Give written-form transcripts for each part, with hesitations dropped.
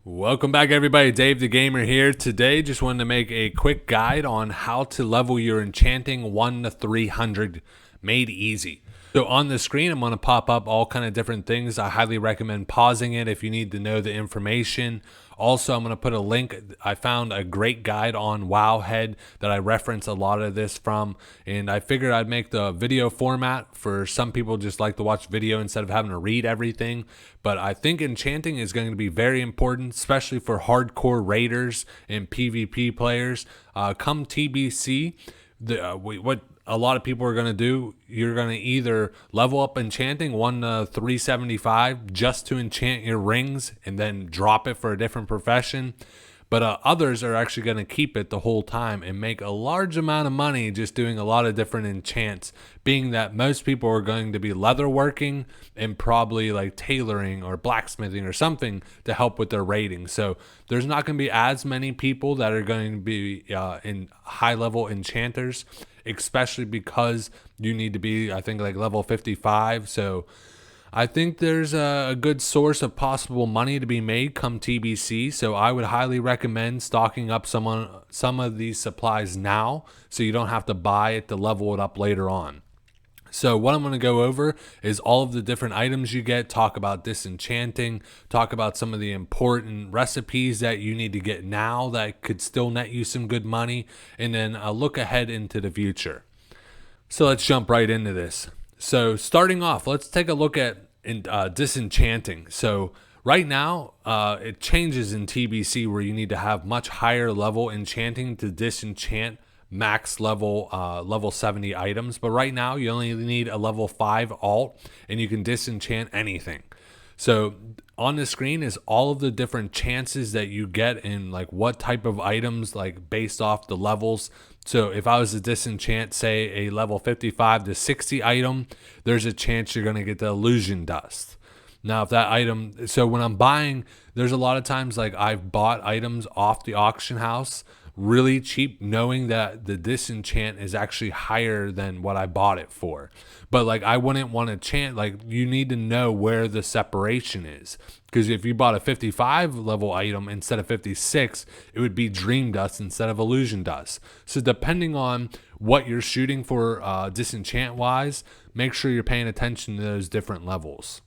Welcome back everybody, Dave the Gamer here. Today just wanted to make a quick guide on how to level your enchanting 1 to 300 made easy. So on the screen I'm going to pop up all kind of different things. I highly recommend pausing it if you need to know the information. Also, I'm going to put a link. I found a great guide on Wowhead that I reference a lot of this from, and I figured I'd make the video format for some people just like to watch video instead of having to read everything. But I think enchanting is going to be very important, especially for hardcore raiders and PvP players. Come TBC, what a lot of people are going to do, you're going to either level up enchanting 1 to 375 just to enchant your rings and then drop it for a different profession. But others are actually going to keep it the whole time and make a large amount of money just doing a lot of different enchants, being that most people are going to be leatherworking and probably like tailoring or blacksmithing or something to help with their rating. So there's not going to be as many people that are going to be in high level enchanters, especially because you need to be, I think, like level 55. So I think there's a good source of possible money to be made come TBC, so I would highly recommend stocking up some of these supplies now so you don't have to buy it to level it up later on. So what I'm going to go over is all of the different items you get, talk about disenchanting, talk about some of the important recipes that you need to get now that could still net you some good money, and then I'll look ahead into the future. So let's jump right into this. So starting off, let's take a look at disenchanting. So right now, it changes in TBC where you need to have much higher level enchanting to disenchant max level 70 items. But right now, you only need a level 5 alt and you can disenchant anything. So on the screen is all of the different chances that you get in like what type of items, like based off the levels. So if I was to disenchant, say, a level 55 to 60 item, there's a chance you're going to get the illusion dust. Now, if that item, so when I'm buying, there's a lot of times like I've bought items off the auction house really cheap, knowing that the disenchant is actually higher than what I bought it for. But like I wouldn't want to chant, like you need to know where the separation is, because if you bought a 55 level item instead of 56, it would be dream dust instead of illusion dust. So depending on what you're shooting for disenchant wise, make sure you're paying attention to those different levels.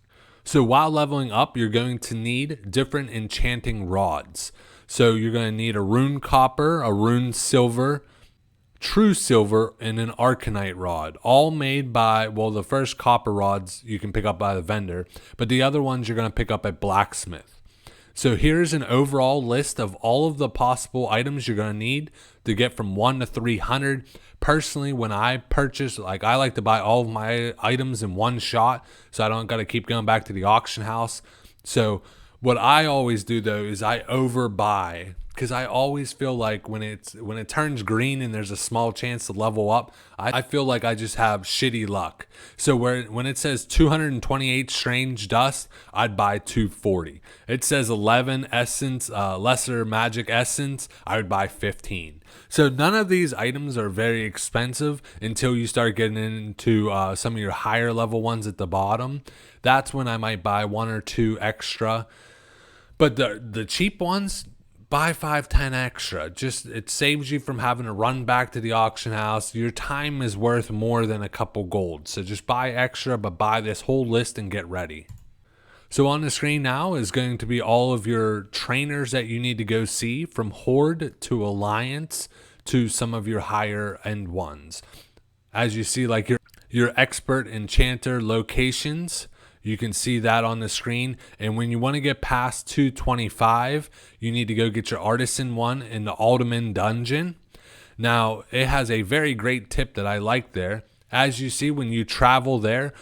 So while leveling up, you're going to need different enchanting rods. So you're going to need a rune copper, a rune silver, true silver, and an arcanite rod, all made by, well, the first copper rods you can pick up by the vendor, but the other ones you're going to pick up at blacksmith. So here's an overall list of all of the possible items you're going to need to get from 1 to 300. Personally, when I purchase, like I like to buy all of my items in one shot so I don't got to keep going back to the auction house. So what I always do though is I overbuy, because I always feel like when it turns green and there's a small chance to level up, I feel like I just have shitty luck. So when it says 228 strange dust, I'd buy 240. It says 11 essence, lesser magic essence, I would buy 15. So none of these items are very expensive until you start getting into some of your higher level ones at the bottom. That's when I might buy 1 or 2 extra. But the cheap ones, buy 5-10 extra. Just it saves you from having to run back to the auction house. Your time is worth more than a couple gold. So just buy extra, but buy this whole list and get ready. So on the screen now is going to be all of your trainers that you need to go see, from Horde to Alliance to some of your higher end ones. As you see, like your expert enchanter locations, you can see that on the screen. And when you want to get past 225, you need to go get your artisan one in the Alderman dungeon. Now, it has a very great tip that I like there. As you see, when you travel there,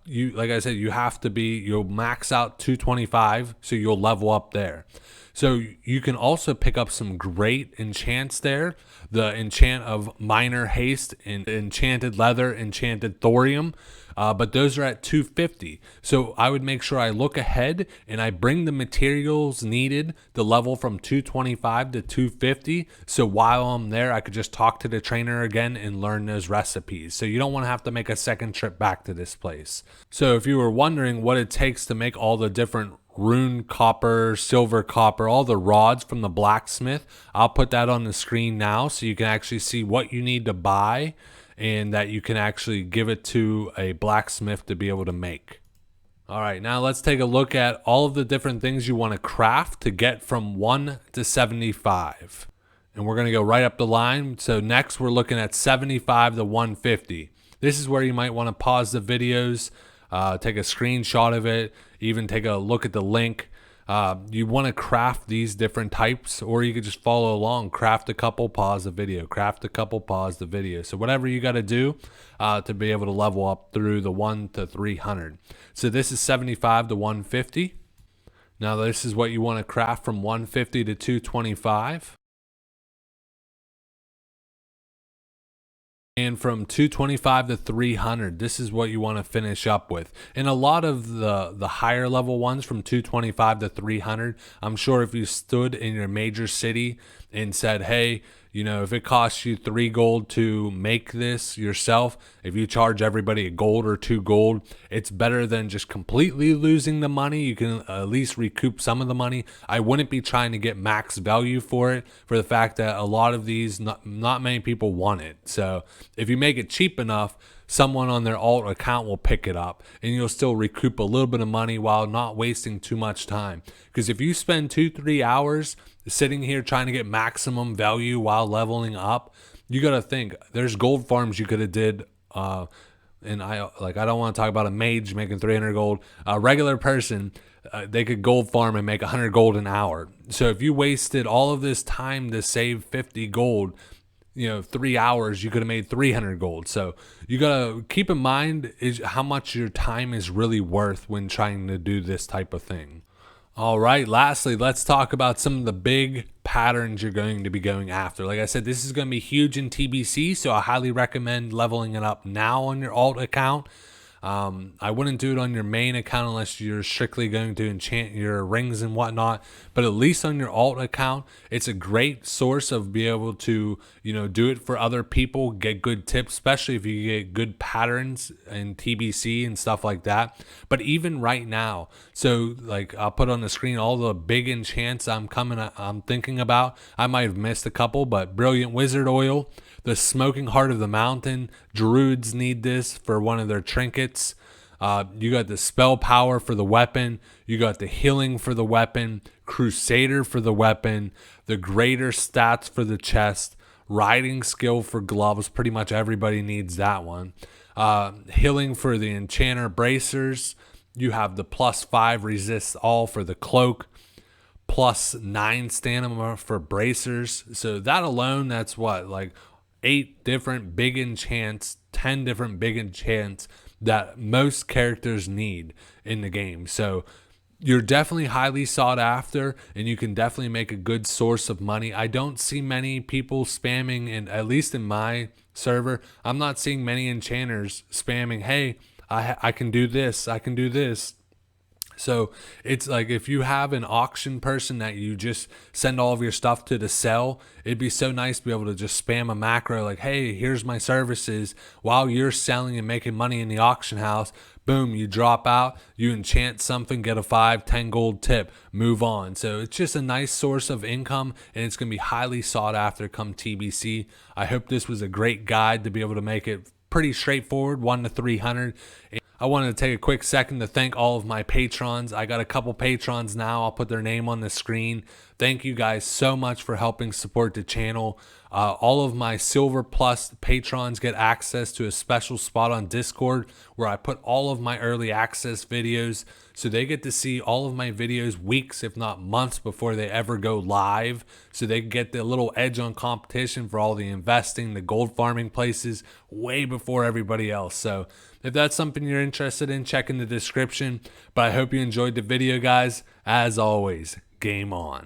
you, like I said, you'll max out 225, so you'll level up there. So you can also pick up some great enchants there. The enchant of minor haste, and enchanted leather, enchanted thorium. But those are at 250. So I would make sure I look ahead and I bring the materials needed to level from 225 to 250. So while I'm there, I could just talk to the trainer again and learn those recipes. So you don't want to have to make a second trip back to this place. So if you were wondering what it takes to make all the different rune copper, silver copper, all the rods from the blacksmith. I'll put that on the screen now so you can actually see what you need to buy and that you can actually give it to a blacksmith to be able to make. All right, now let's take a look at all of the different things you want to craft to get from 1 to 75. And we're going to go right up the line. So next we're looking at 75 to 150. This is where you might want to pause the videos, take a screenshot of it, even take a look at the link. You want to craft these different types, or you could just follow along, craft a couple, pause the video, craft a couple, pause the video. So whatever you got to do to be able to level up through the 1 to 300. So this is 75 to 150. Now this is what you want to craft from 150 to 225. And from 225 to 300, this is what you want to finish up with. And a lot of the higher level ones from 225 to 300, I'm sure if you stood in your major city and said, hey, you know, if it costs you 3 gold to make this yourself, if you charge everybody a gold or 2 gold, it's better than just completely losing the money. You can at least recoup some of the money. I wouldn't be trying to get max value for it, for the fact that a lot of these, not many people want it. So if you make it cheap enough, someone on their alt account will pick it up and you'll still recoup a little bit of money while not wasting too much time. Because if you spend 2-3 hours sitting here trying to get maximum value while leveling up, you got to think there's gold farms you could have did. And I don't want to talk about a mage making 300 gold. A regular person, they could gold farm and make 100 gold an hour. So if you wasted all of this time to save 50 gold, 3 hours, you could have made 300 gold. So you got to keep in mind is how much your time is really worth when trying to do this type of thing. All right, lastly, let's talk about some of the big patterns you're going to be going after. Like I said, this is going to be huge in TBC, so I highly recommend leveling it up now on your alt account. I wouldn't do it on your main account unless you're strictly going to enchant your rings and whatnot, but at least on your alt account, it's a great source of being able to, do it for other people, get good tips, especially if you get good patterns in TBC and stuff like that. But even right now, so like I'll put on the screen all the big enchants I'm thinking about. I might have missed a couple, but Brilliant Wizard Oil, the Smoking Heart of the Mountain, Druids need this for one of their trinkets. You got the Spell Power for the weapon. You got the Healing for the weapon, Crusader for the weapon, the Greater Stats for the chest, Riding Skill for gloves. Pretty much everybody needs that one. Healing for the Enchanter Bracers. You have the +5 Resist All for the cloak, +9 Stamina for bracers. So that alone, that's what, like 8 different big enchants, 10 different big enchants that most characters need in the game. So you're definitely highly sought after, and you can definitely make a good source of money. I don't see many people spamming, and at least in my server, I'm not seeing many enchanters spamming, hey, I can do this, I can do this. So it's like if you have an auction person that you just send all of your stuff to sell, it'd be so nice to be able to just spam a macro like, hey, here's my services while you're selling and making money in the auction house. Boom, you drop out, you enchant something, get a 5-10 gold tip, move on. So it's just a nice source of income, and it's going to be highly sought after come TBC. I hope this was a great guide to be able to make it pretty straightforward, 1 to 300. I wanted to take a quick second to thank all of my patrons. I got a couple patrons now. I'll put their name on the screen. Thank you guys so much for helping support the channel. All of my Silver Plus patrons get access to a special spot on Discord where I put all of my early access videos. So they get to see all of my videos weeks, if not months, before they ever go live. So they get the little edge on competition for all the investing, the gold farming places way before everybody else. So if that's something you're interested in, check in the description. But I hope you enjoyed the video, guys. As always, game on.